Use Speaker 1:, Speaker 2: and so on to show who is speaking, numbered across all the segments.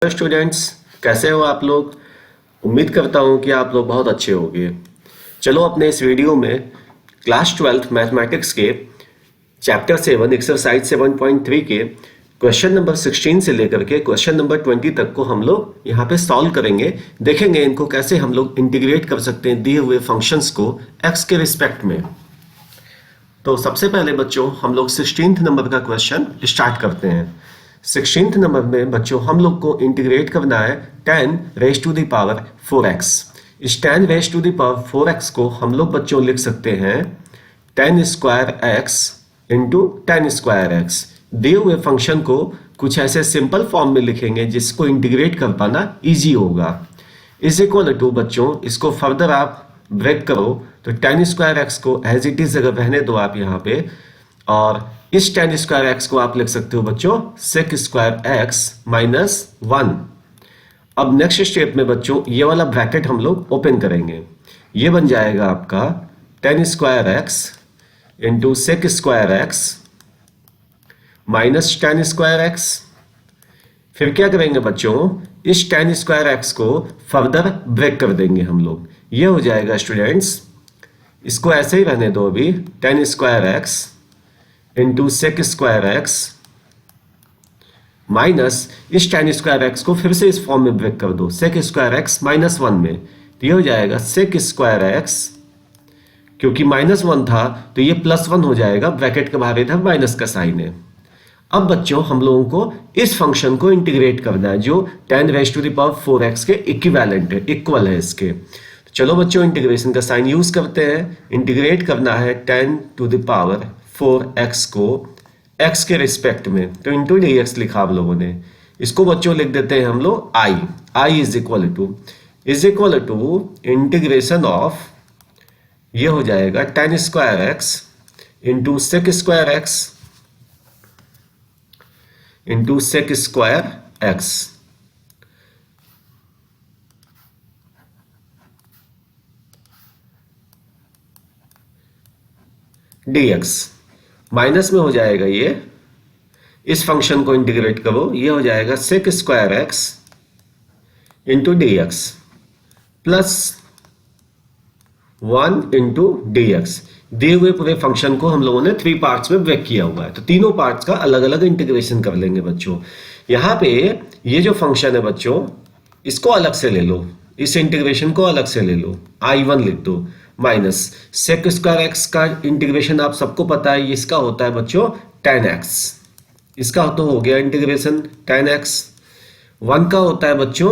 Speaker 1: Students, कैसे हो आप लोग। उम्मीद करता हूं कि आप लोग बहुत अच्छे होंगे। चलो अपने इस वीडियो में क्लास 12 मैथमेटिक्स के चैप्टर 7 एक्सरसाइज 7.3 के क्वेश्चन नंबर 16 से लेकर के क्वेश्चन नंबर 20 तक को हम लोग यहाँ पे सॉल्व करेंगे। देखेंगे इनको कैसे हम लोग इंटीग्रेट कर सकते हैं दिए हुए फंक्शंस को एक्स के रिस्पेक्ट में। तो सबसे पहले बच्चों हम लोग 16th नंबर का क्वेश्चन स्टार्ट करते हैं। 16th नंबर में बच्चों हम लोग को इंटीग्रेट करना है 10 raise to the power 4x। इस 10 raise to the power 4x को हम लोग बच्चों लिख सकते हैं 10 square x into 10 square x। दिए हुए फंक्शन को कुछ ऐसे सिंपल फॉर्म में लिखेंगे जिसको इंटीग्रेट कर पाना इजी होगा। इज इक्वल टू बच्चों इसको फर्दर आप ब्रेक करो तो 10 स्क्वायर एक्स को एज इट इज अगर रहने दो आप यहाँ पे, और इस 10 स्क्वायर एक्स को आप लिख सकते हो बच्चों सेक स्क्वायर एक्स माइनस 1। अब नेक्स्ट स्टेप में बच्चों ये वाला ब्रैकेट हम लोग ओपन करेंगे। ये बन जाएगा आपका 10 square x into sec square x minus 10 square x. फिर क्या करेंगे बच्चों, इस 10 स्क्वायर एक्स को फर्दर ब्रेक कर देंगे हम लोग। ये हो जाएगा स्टूडेंट्स, इसको ऐसे ही रहने दो अभी, 10 square x into sec square x minus इस 10 स्क्वायर एक्स को फिर से इस फॉर्म में ब्रेक कर दो सेक स्क्वायर एक्स माइनस 1 में। तो ये हो जाएगा सेक स्क्वायर एक्स, क्योंकि माइनस 1 था तो ये प्लस 1 हो जाएगा, ब्रैकेट के बाहर इधर माइनस का साइन है। अब बच्चों हम लोगों को इस फंक्शन को इंटीग्रेट करना है जो 10 raise to the power 4x के इक्विवेलेंट है, इक्वल है इसके। तो चलो बच्चों इंटीग्रेशन का साइन यूज करते हैं। इंटीग्रेट करना है 10 टू द पावर 4x को x के रिस्पेक्ट में, तो इंटू dx लिखा आप लोगों ने। इसको बच्चों लिख देते हैं हम लोग i is equal to integration of, ये हो जाएगा 10 square x into sec square x into sec square x. dx minus में हो जाएगा, ये इस फंक्शन को इंटीग्रेट करो, ये हो जाएगा sec square x into dx plus 1 into dx। दिए हुए पूरे फंक्शन को हम लोगों ने 3 पार्ट्स में ब्रेक किया हुआ है, तो तीनों पार्ट्स का अलग अलग इंटीग्रेशन कर लेंगे बच्चों। यहाँ पे ये जो फंक्शन है बच्चों इसको अलग से ले लो, इस इंटीग्रेशन को अलग से ले लो, i1 लिख दो माइनस सेक स्क्वायर एक्स का इंटीग्रेशन आप सबको पता है, इसका होता है बच्चों 10x। इसका तो हो गया इंटीग्रेशन 10x। 1 का होता है बच्चों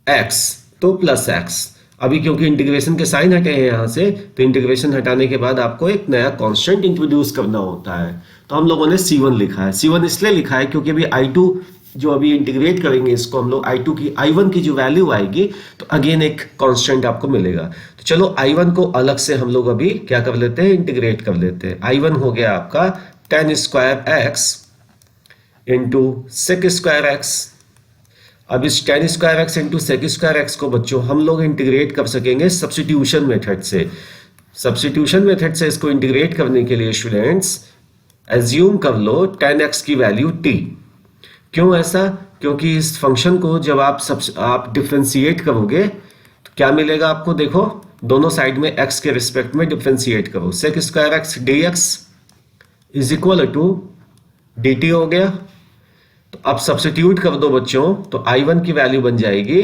Speaker 1: x, तो प्लस x। अभी क्योंकि इंटीग्रेशन के साइन हटे हैं यहां से, तो इंटीग्रेशन हटाने के बाद आपको एक नया कांस्टेंट इंट्रोड्यूस करना होता है, तो हम लोगों ने c1 लिखा है। c1 इसलिए लिखा है क्योंकि अभी i2 जो अभी इंटीग्रेट करेंगे इसको हम लोग, i2 की i1 की जो वैल्यू आएगी तो अगेन एक कांस्टेंट आपको मिलेगा। तो चलो i1 को अलग से हम लोग अभी क्या कर लेते हैं, इंटीग्रेट कर लेते हैं। i1 हो गया आपका 10 square x into sec square x. अब इस 10 square x into sec square x को बच्चों हम लोग इंटीग्रेट कर सकेंगे सब्स्टिट्यूशन मेथड से। सब्स्टिट्यूशन मेथड से इसको इंटीग्रेट करने के लिए स्टूडेंट्स एज्यूम कर लो 10x की वैल्यू t। क्यों ऐसा, क्योंकि इस फंक्शन को जब आप डिफरेंशिएट करोगे तो क्या मिलेगा आपको, देखो दोनों साइड में x के रिस्पेक्ट में डिफरेंशिएट करो, sec square x dx is equal to dt हो गया। तो अब सब्स्टिट्यूट कर दो बच्चों, तो i1 की वैल्यू बन जाएगी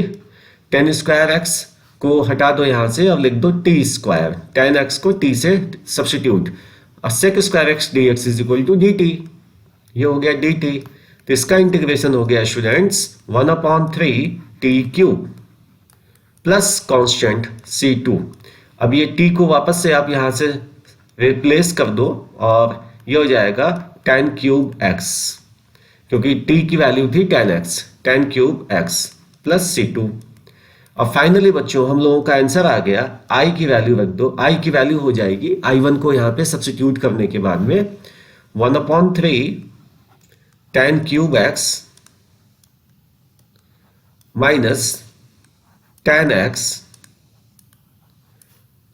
Speaker 1: 10 स्क्वायर एक्स को हटा दो यहां से, अब लिख दो t स्क्वायर, 10x को t से सब्स्टिट्यूट, और sec square x dx is equal to dt। ये हो गया dt। तो इसका इंटीग्रेशन हो गया students 1/3 t cube plus constant c2। अब ये t को वापस से आप यहां से रिप्लेस कर दो और ये हो जाएगा 10 क्यूब x, क्योंकि t की वैल्यू थी 10x, 10 cube x plus c2। और फाइनली बच्चों हम लोगों का आंसर आ गया, i की वैल्यू रख दो, i की वैल्यू हो जाएगी i1 को यहाँ पे सब्स्टिट्यूट करने के बाद में 1/3 10 cube x minus 10x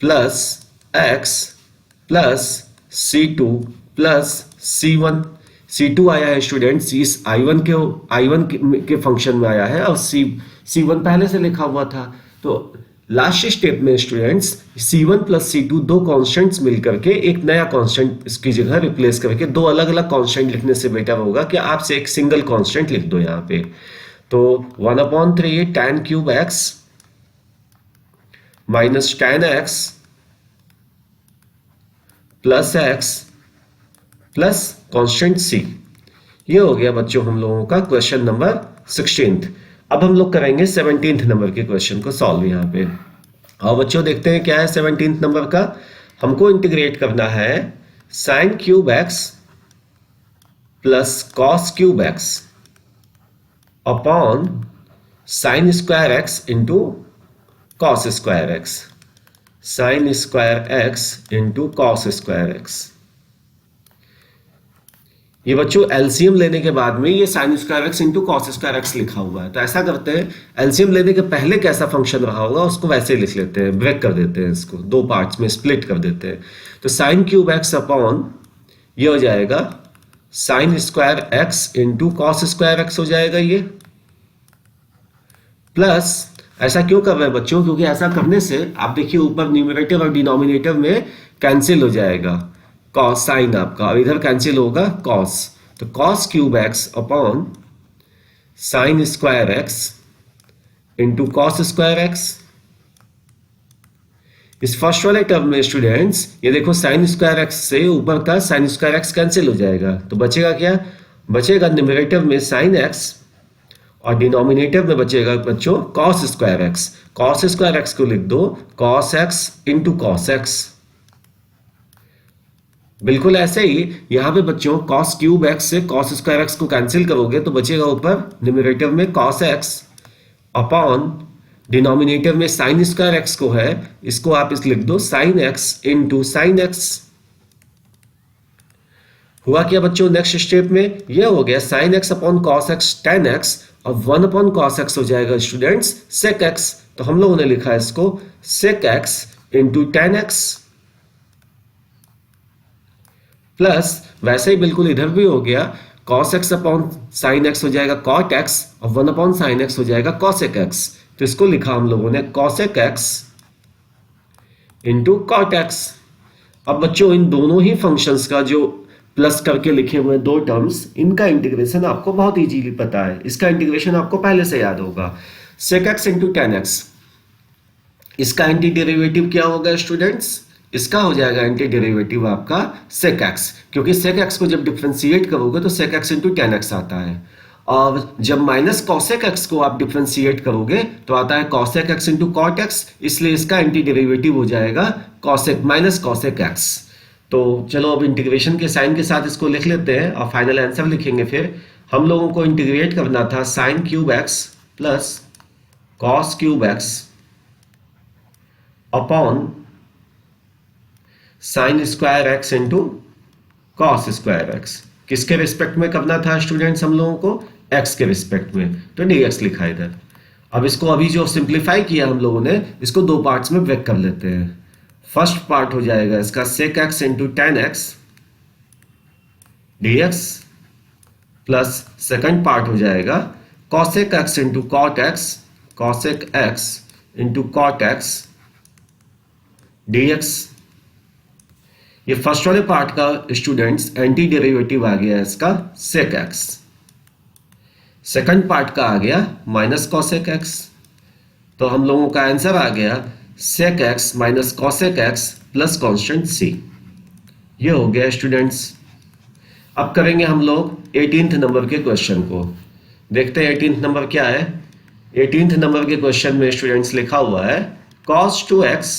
Speaker 1: plus x plus c2 plus c1। C2 आया है स्टूडेंट्स, इस I1 के फंक्शन में आया है और C1 पहले से लिखा हुआ था। तो लास्ट स्टेप में स्टूडेंट्स C1 प्लस C2 दो कॉन्स्टेंट्स मिलकर के एक नया कॉन्स्टेंट इसकी जगह रिप्लेस करके दो अलग अलग कॉन्स्टेंट लिखने से बेटर होगा कि आपसे एक सिंगल कॉन्स्टेंट लिख दो यहाँ पे। तो 1/3 tan cube x minus tan x plus x plus constant c। ये हो गया बच्चों हम लोगों का क्वेश्चन नंबर 16। अब हम लोग करेंगे 17th नंबर के क्वेश्चन को सॉल्व यहाँ पे। और बच्चों देखते हैं क्या है 17th नंबर का। हमको इंटीग्रेट करना है sine cube x plus cos cube x upon sine square x into cos square x, sine square x into cos square x। ये बच्चों एलसीएम लेने के बाद में ये sign square x into cos square x लिखा हुआ है। तो ऐसा करते हैं, एलसीएम लेने के पहले कैसा फंक्शन रहा होगा उसको वैसे ही लिख लेते हैं, ब्रेक कर देते हैं, इसको दो पार्ट्स में स्प्लिट कर देते हैं। तो साइन क्यूब एक्स अपॉन ये हो जाएगा sign square x into cos square x हो जाएगा ये, प्लस ऐसा क्यों कर रहे हैं बच्चों, क्योंकि ऐसा करने से आप देखिए ऊपर न्यूमरेटर और डिनोमिनेटर में कैंसिल हो जाएगा कॉस साइन आपका, और इधर कैंसिल होगा कॉस। तो cos cube x upon sine square x into cos square x. इस फर्स्ट वाले टर्म में स्टूडेंट्स ये देखो साइन स्क्वायर एक्स से ऊपर का साइन स्क्वायर एक्स कैंसिल हो जाएगा, तो बचेगा क्या, बचेगा न्यूमरेटर में साइन एक्स और डिनोमिनेटर में बचेगा बच्चों cos square x. Cos square x को लिख दो cos x into cos x. बिल्कुल ऐसे ही यहां पे बच्चों कॉस क्यूब एक्स से कॉस स्क्वायर एक्स को कैंसिल करोगे तो बचेगा ऊपर न्यूमरेटर में कॉस एक्स अपॉन डिनोमिनेटर में साइन स्क्वायर एक्स को है, इसको आप इस लिख दो sign x into sine x. हुआ क्या बच्चों नेक्स्ट स्टेप में, यह हो गया sine x upon cos x ten x और 1 अपॉन कॉस एक्स हो जाएगा स्टूडेंट्स सेक एक्स। तो हम लोगों ने लिखा है इसको sec x into tan x, plus वैसे ही बिल्कुल इधर भी हो गया cos x upon sine x हो जाएगा cot x और 1 अपॉन साइन एक्स हो जाएगा cosec x। तो इसको लिखा हम लोगों ने cosec x into cot x। अब बच्चों इन दोनों ही फंक्शंस का जो प्लस करके लिखे हुए दो टर्म्स, इनका इंटीग्रेशन आपको बहुत इजीली पता है, इसका इंटीग्रेशन आपको पहले से याद होगा। sec x into tan x, इसका एंटी डेरिवेटिव क्या होगा स्टूडेंट्स, इसका हो जाएगा एंटी डेरिवेटिव आपका sec x, क्योंकि sec x को जब डिफरेंशिएट करोगे तो sec x into tan x आता है, और जब माइनस cosec x को आप डिफरेंशिएट करोगे तो आता है cosec x into cot x, इसलिए इसका एंटी डेरिवेटिव हो जाएगा cosec माइनस cosec x। तो चलो अब इंटीग्रेशन के साइन के साथ इसको लिख लेते हैं और फाइनल आंसर लिखेंगे। फिर हम लोगों को इंटीग्रेट करना था sign cube x plus cos cube x upon sine square x into cos square x. किसके रिस्पेक्ट में करना था स्टूडेंट्स हम लोगों को, एक्स के रिस्पेक्ट में, तो dx लिखा इधर। अब इसको अभी जो सिंप्लीफाई किया हम लोगों ने, इसको दो पार्ट्स में ब्रेक कर लेते हैं। फर्स्ट पार्ट हो जाएगा इसका sec x into tan x dx, plus second part हो जाएगा cosec x into cot x, cosec x into cot x dx। ये फर्स्ट वाले पार्ट का स्टूडेंट्स एंटी डेरिवेटिव आ गया इसका सेक एक्स, सेकंड पार्ट का आ गया माइनस कॉसेक एक्स। तो हम लोगों का आंसर आ गया sec x minus cosec x plus constant C. ये हो गया स्टूडेंट्स। अब करेंगे हम लोग 18th नंबर के क्वेश्चन को। देखते हैं 18th नंबर क्या है। 18th नंबर के क्वेश्चन में स्टूडेंट्स लिखा हुआ है cos 2x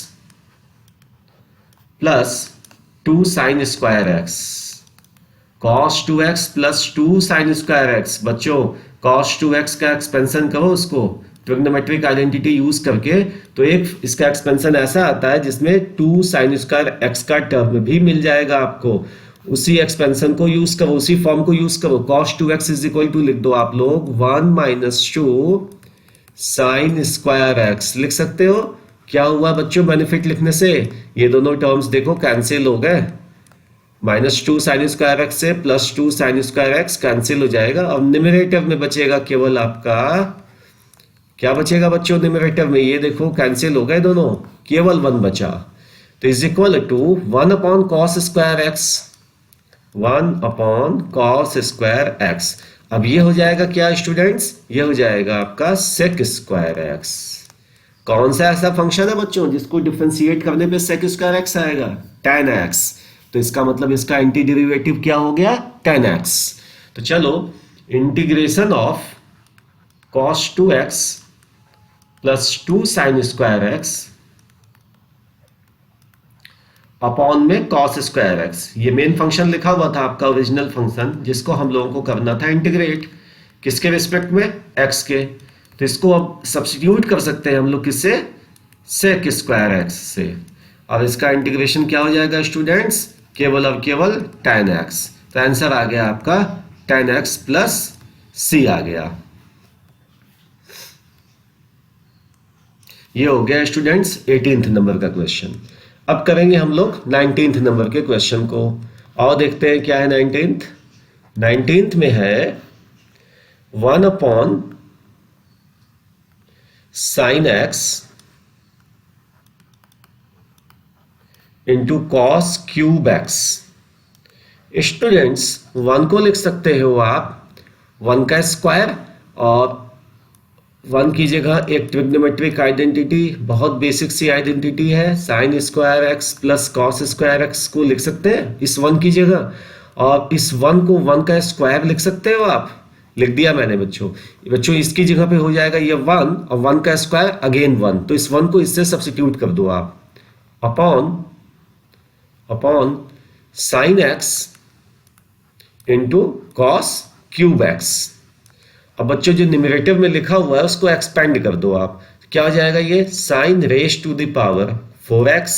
Speaker 1: plus 2 sine square x, cos 2x plus 2 sine square x. बच्चों cos 2x का एक्सपेंशन करो उसको ट्रिग्नोमेट्रिक आइडेंटिटी यूज करके, तो एक इसका एक्सपेंशन ऐसा आता है जिसमें 2 साइन स्क्वायर एक्स का टर्म भी मिल जाएगा आपको। उसी एक्सपेंशन को यूज करो, उसी फॉर्म को यूज करो। cos 2x is equal to लिख दो आप लोग 1 माइनस 2 साइन स्क्वायर एक्स लिख सकते हो। क्या हुआ बच्चों बेनिफिट लिखने से, ये दोनों टर्म्स देखो कैंसिल हो गए, minus two sine square x से plus two sine square x cancel हो जाएगा। अब न्यूमरेटर में बचेगा केवल आपका, क्या बचेगा बच्चों न्यूमरेटर में, ये देखो कैंसिल हो गए दोनों, केवल वन बचा। तो is equal to one upon cos square x, one upon cos square x. अब ये हो जाएगा क्या स्टूडेंट्स, ये हो जाएगा आपका सेक स्क्वायर एक्स। कौन सा ऐसा फंक्शन है बच्चों जिसको डिफरेंशिएट करने पे सेक स्क्वायर एक्स आएगा, tan x। तो इसका मतलब इसका एंटी डेरिवेटिव क्या हो गया, tan x। तो चलो integration of cos 2x plus 2 sine square x upon में cos स्क्वायर एक्स, ये मेन फंक्शन लिखा हुआ था आपका ओरिजिनल फंक्शन, जिसको हम लोगों को करना था इंटीग्रेट किसके रिस्पेक्ट में, x के। तो इसको अब सब्स्टिट्यूट कर सकते हैं हम लोग किससे, सेक स्क्वायर एक्स से। अब इसका इंटीग्रेशन क्या हो जाएगा स्टूडेंट्स, केवल अब केवल tan x। तो आंसर आ गया आपका tan x प्लस c आ गया। ये हो गया स्टूडेंट्स 18th नंबर का क्वेश्चन। अब करेंगे हम लोग 19th नंबर के क्वेश्चन को, और देखते हैं क्या है 19th में है one upon sine x into cos cube x. Students one को लिख सकते हो आप वन का स्क्वायर, और वन की जगह एक ट्रिग्नोमेट्रिक आइडेंटिटी, बहुत बेसिक सी आइडेंटिटी है, sign square x plus cos square x को लिख सकते हैं इस वन की जगह, और इस वन को वन का स्क्वायर लिख सकते हो आप, लिख दिया मैंने बच्चों। बच्चों इसकी जगह पे हो जाएगा ये वन, और वन का स्क्वायर अगेन वन, तो इस वन को इससे सब्स्टिट्यूट कर दो आप, upon sine x into cos cube x. अब बच्चों जो न्यूमरेटर में लिखा हुआ है उसको एक्सपेंड कर दो आप, क्या हो जाएगा ये sine raise to the power 4x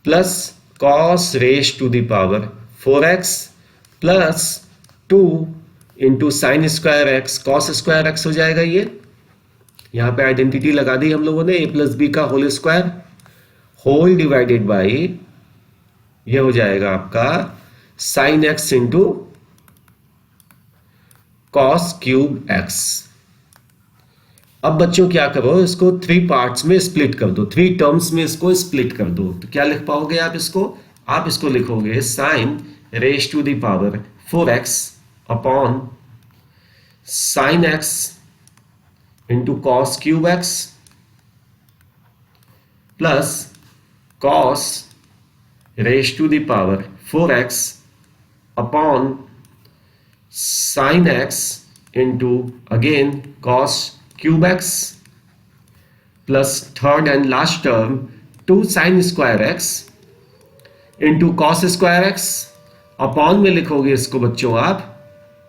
Speaker 1: plus cos raise to the power 4x plus 2 into sine square x cos square x हो जाएगा। ये यहां पे आइडेंटिटी लगा दी हम लोगों ने, a प्लस बी का whole square whole divided by, ये हो जाएगा आपका sine x into cos cube x. अब बच्चों क्या करो, इसको 3 पार्ट्स में स्प्लिट कर दो, 3 टर्म्स में इसको स्प्लिट कर दो। तो क्या लिख पाओगे आप इसको लिखोगे sine raise to the power 4x upon sine x into cos cube x plus cos raise to the power 4x upon sine x into again cos cube x plus third and last term 2 sine square x into cos square x, upon में लिखोगे इसको बच्चों आप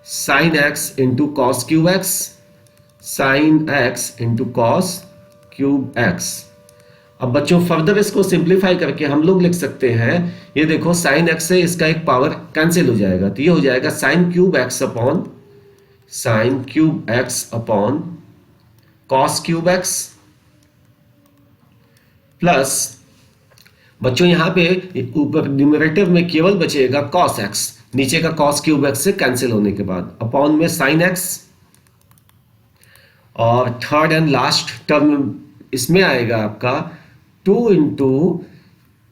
Speaker 1: sine x into cos cube x, sine x into cos cube x. अब बच्चों further इसको simplify करके हम लोग लिख सकते हैं, ये देखो साइन एक्स से इसका एक पावर कैंसिल हो जाएगा, तो ये हो जाएगा sign cube x upon cos cube x plus बच्चों यहां पे ऊपर न्यूमरेटर में केवल बचेगा कॉस एक्स, नीचे का कॉस क्यूब एक्स से कैंसिल होने के बाद, अपॉन में साइन एक्स, और थर्ड एंड लास्ट टर्म इसमें आएगा आपका 2 इंटू,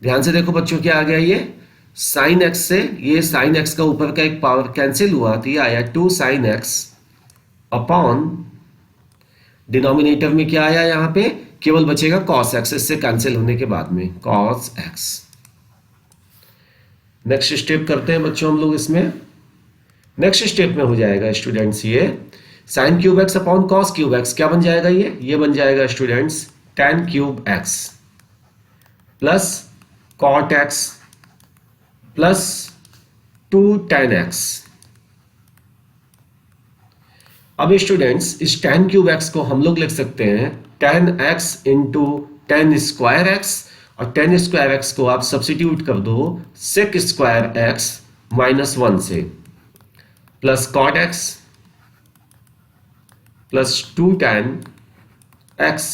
Speaker 1: ध्यान से देखो बच्चों क्या आ गया, ये साइन एक्स से ये साइन एक्स का ऊपर का एक पावर कैंसिल हुआ, तो ये आया 2 साइन एक्स अपॉन डिनोमिनेटर में क्या आया, यहां पे केवल बचेगा कॉस एक्स, इससे कैंसिल होने के बाद में कॉस एक्स। नेक्स्ट स्टेप करते हैं बच्चों हम लोग इसमें। नेक्स्ट स्टेप में हो जाएगा स्टूडेंट्स ये sine cube x upon cos cube x, क्या बन जाएगा ये बन जाएगा students tan cube x plus cot x plus 2 tan x। अब स्टूडेंट्स इस tan क्यूब एक्स को हम लोग लिख सकते हैं tan x into tan square x, और tan स्क्वायर एक्स को आप सब्स्टिट्यूट कर दो सेक स्क्वायर एक्स -1 से, plus cot x plus 2 tan x।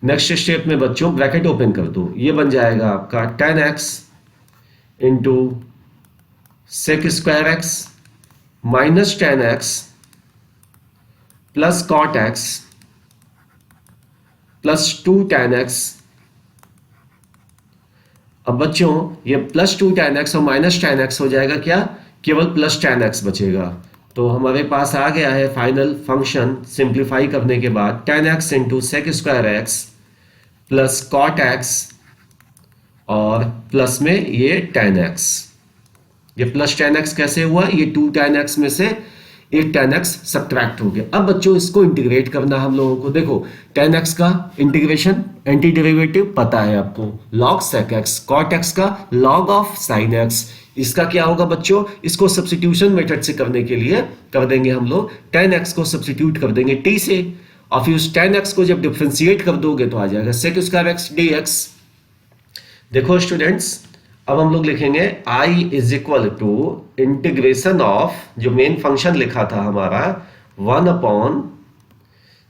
Speaker 1: Next step में बच्चों ब्रैकेट ओपन कर दो, ये बन जाएगा आपका tan x into sec square x minus tan x plus cot x plus 2 tan x। अब बच्चों ये प्लस 2 tan x और माइनस tan x हो जाएगा क्या, केवल प्लस tan x बचेगा। तो हमारे पास आ गया है फाइनल फंक्शन सिंप्लीफाई करने के बाद tan x into sec square x plus cot x और प्लस में ये tan x। ये प्लस tan x कैसे हुआ, ये 2 tan x में से एक tan x सब्ट्रैक्ट हो गया। अब बच्चों इसको इंटीग्रेट करना हम लोगों को, देखो tan x का इंटीग्रेशन एंटी डेरिवेटिव पता है आपको, log sec x, cot x का log ऑफ sin x। इसका क्या होगा बच्चों, इसको सब्स्टिट्यूशन मेथड से करने के लिए कर देंगे हम लोग, tan x को सब्स्टिट्यूट कर देंगे t से और फिर उस tan x को जब डिफरेंशिएट कर दोगे तो आ जाएगा sec स्क्वायर x dx। देखो स्टूडेंट्स, अब हम लोग लिखेंगे I is equal to integration of, जो मेन फंक्शन लिखा था हमारा 1 upon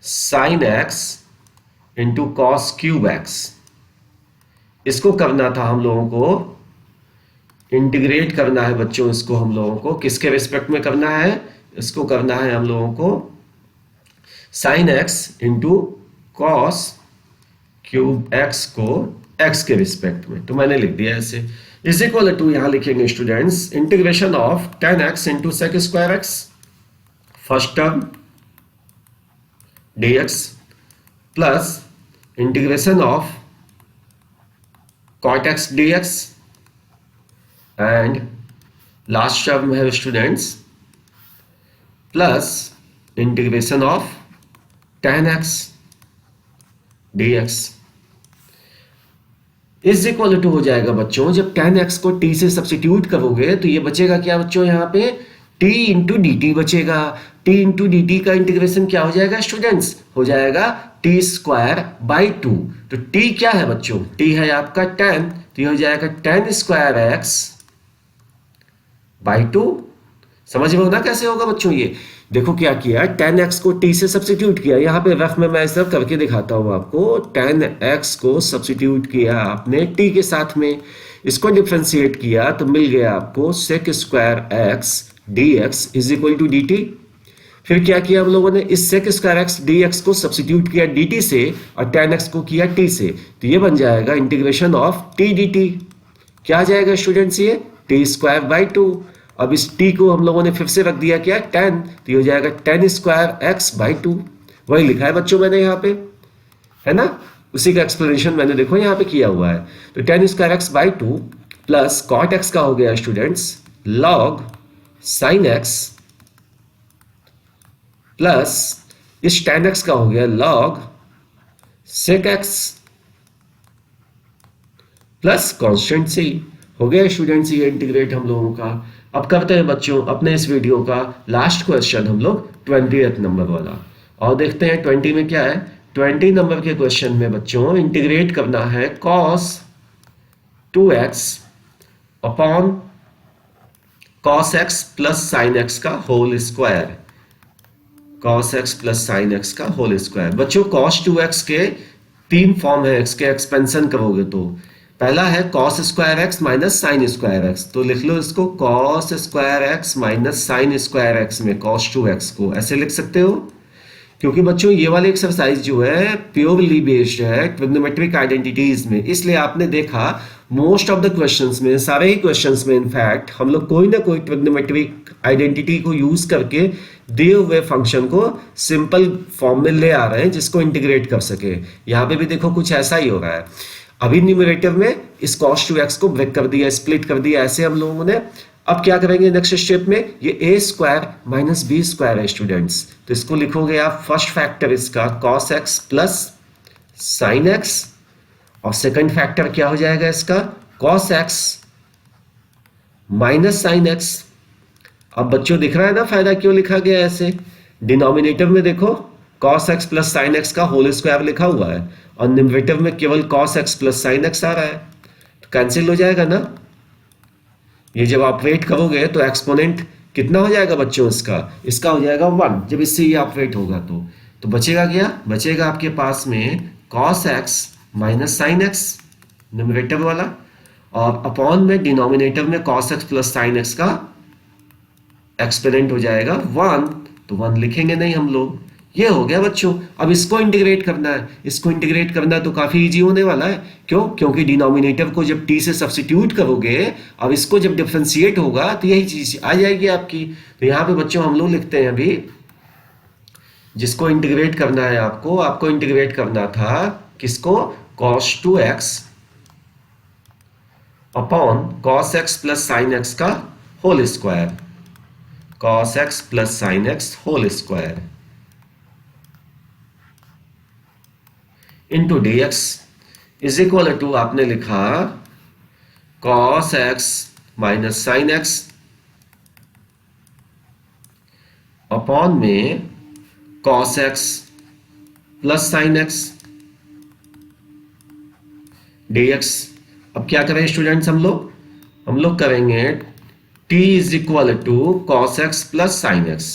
Speaker 1: sine x into cos cube x. इसको करना था हम लोगों को, इंटीग्रेट करना है बच्चों इसको हम लोगों को, किसके रिस्पेक्ट में करना है, इसको करना है हम लोगों को sign x into cos cube x को x के रिस्पेक्ट में। तो मैंने लिख दिया ऐसे, इज इक्वल टू, यहां लिखेंगे students integration of tan x into sec square x first term dx plus integration of cot x dx and last term है students plus integration of tan x dx is equal to हो जाएगा बच्चों, जब tan x को t से substitute करोगे तो ये बचेगा क्या बच्चों, यहाँ पे t इंटू डी टी बचेगा। t इंटू डी टी का इंटीग्रेशन क्या हो जाएगा स्टूडेंट्स, हो जाएगा t स्क्वायर बाई 2। तो t क्या है बच्चों, t है आपका tan, तो ये हो जाएगा tan स्क्वायर x बाई 2। समझ में हो ना कैसे होगा बच्चों, ये देखो क्या किया, tan x को t से सब्स्टिट्यूट किया, यहाँ पे रफ में मैं सब करके दिखाता हूँ आपको। tan x को सब्स्टिट्यूट किया आपने t के साथ में, इसको डिफरेंशिएट किया तो मिल गया आपको sec square x dx is equal to dt। फिर क्या किया हम लोगों ने, इस sec स्क्वायर x dx को सब्स्टिट्यूट किया dt से और tan x को किया t से, तो ये बन जाएगा इंटीग्रेशन ऑफ t dt। क्या आ जाएगा स्टूडेंट्स, ये t स्क्वायर बाई 2। अब इस t को हम लोगों ने फिर से रख दिया क्या, tan, तो ये हो जाएगा tan स्क्वायर x बाई 2। वही लिखा है बच्चों मैंने यहाँ पे, है ना, उसी का एक्सप्लेनेशन मैंने देखो यहाँ पे किया हुआ है। तो tan square x by 2 plus cot x का हो गया students log sin x plus इस tan x का हो गया log sec x plus constant c। हो गया स्टूडेंट्स ये इंटीग्रेट हम लोगों का। अब करते हैं बच्चों अपने इस वीडियो का लास्ट क्वेश्चन हम लोग 20th नंबर वाला, और देखते हैं 20 में क्या है। 20 नंबर के क्वेश्चन में बच्चों इंटीग्रेट करना है cos 2x upon cos x plus sin x का whole square, cos x plus sin x का होल स्क्वायर। बच्चों cos 2x के 3 फॉर्म है, x के एक्सपेंशन करोगे तो पहला है cos square x minus sine square x, तो लिख लो इसको cos square x minus sine square x में cos 2x को ऐसे लिख सकते हो, क्योंकि बच्चों ये वाली एक्सरसाइज जो है प्योरली बेस्ड है ट्रिग्नोमेट्रिक आइडेंटिटीज में, इसलिए आपने देखा मोस्ट ऑफ द क्वेश्चंस में, सारे ही क्वेश्चंस में इनफैक्ट हम लोग कोई ना कोई ट्रिग्नोमेट्रिक आइडेंटिटी को यूज करके दिए हुए फंक्शन को सिंपल फॉर्म में ले आ रहे हैं जिसको इंटीग्रेट कर सके। यहाँ पे भी देखो कुछ ऐसा ही हो रहा है। अभी न्यूमरेटर में इस cos 2x को ब्रेक कर दिया, स्प्लिट कर दिया ऐसे हम लोगों ने। अब क्या करेंगे नेक्स्ट स्टेप में, ये a square minus b square है स्टूडेंट्स, तो इसको लिखोगे आप फर्स्ट फैक्टर इसका cos x प्लस साइन x, और सेकंड फैक्टर क्या हो जाएगा इसका cos x minus sine x। अब बच्चों दिख रहा है ना फायदा क्यों लिखा गया ऐसे, डिनोमिनेटर में देखो cos x प्लस साइन x का होल स्क्वायर लिखा हुआ है और न्यूमरेटर में केवल cos x प्लस साइन x आ रहा है, तो कैंसिल हो जाएगा ना। ये जब ऑपरेट करोगे तो एक्सपोनेंट कितना हो जाएगा बच्चों इसका हो जाएगा 1 जब इससे ये ऑपरेट होगा तो बचेगा क्या, बचेगा आपके पास में cos x minus sine x numerator वाला, और अपॉन में डिनोमिनेटर में cos x plus sin x का एक्सपोनेंट हो जाएगा 1, तो 1 लिखेंगे नहीं हम लोग। ये हो गया बच्चों। अब इसको इंटीग्रेट करना है, इसको इंटीग्रेट करना तो काफी इजी होने वाला है। क्यों? क्योंकि डिनोमिनेटर को जब t से सब्स्टिट्यूट करोगे, अब इसको जब डिफरेंशिएट होगा तो यही चीज आ जाएगी आपकी। तो यहाँ पे बच्चों हम लोग लिखते हैं अभी, जिसको इंटीग्रेट करना है आपको इंटीग्रेट करना था किसको? cos 2x upon cos x plus sin x का whole square, cos x plus sin x whole square into dx is equal to आपने लिखा cos x minus sin x upon में cos x plus sin x dx। अब क्या करें students? हम लोग करेंगे t is equal to cos x plus sin x।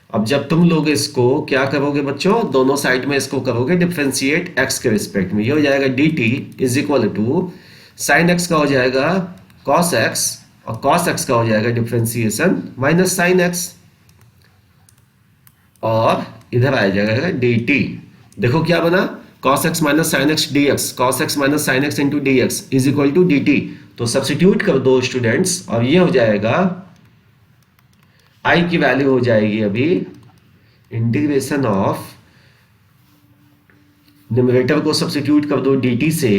Speaker 1: अब जब तुम लोग इसको क्या करोगे बच्चों? दोनों साइड में इसको करोगे डिफरेंशिएट x के रिस्पेक्ट में, ये हो जाएगा dt is equal to sin x का हो जाएगा cos x और cos x का हो जाएगा डिफरेंशिएशन माइनस sin x, और इधर आ जाएगा dt। देखो क्या बना? cos x minus sin x dx, cos x minus sin x into dx is equal to dt। तो सब्स्टिट्यूट कर दो स्टूडेंट्स, और ये हो जाएगा i की वैल्यू हो जाएगी अभी इंटीग्रेशन ऑफ, न्यूमरेटर को सब्स्टिट्यूट कर दो dt से,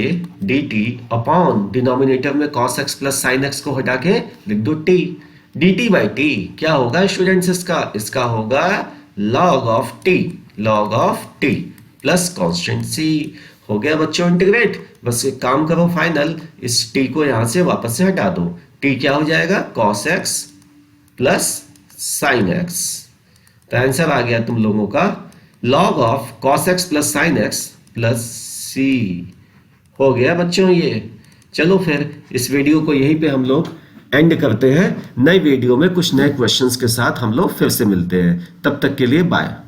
Speaker 1: dt अपॉन डिनोमिनेटर में cos x plus sin x को हटा के लिख दो t, dt बाई t। क्या होगा स्टूडेंट्स? इसका होगा log of t plus constant c। हो गया बच्चों इंटीग्रेट। बस एक काम करो फाइनल, इस t को यहां से वापस से हटा दो, t क्या हो जाएगा? cos x plus sin x। तो आंसर आ गया तुम लोगों का log of cos x plus sin x plus c। हो गया बच्चों ये। चलो फिर इस वीडियो को यहीं पे हम लोग एंड करते हैं। नए वीडियो में कुछ नए क्वेश्चंस के साथ हम लोग फिर से मिलते हैं। तब तक के लिए बाय।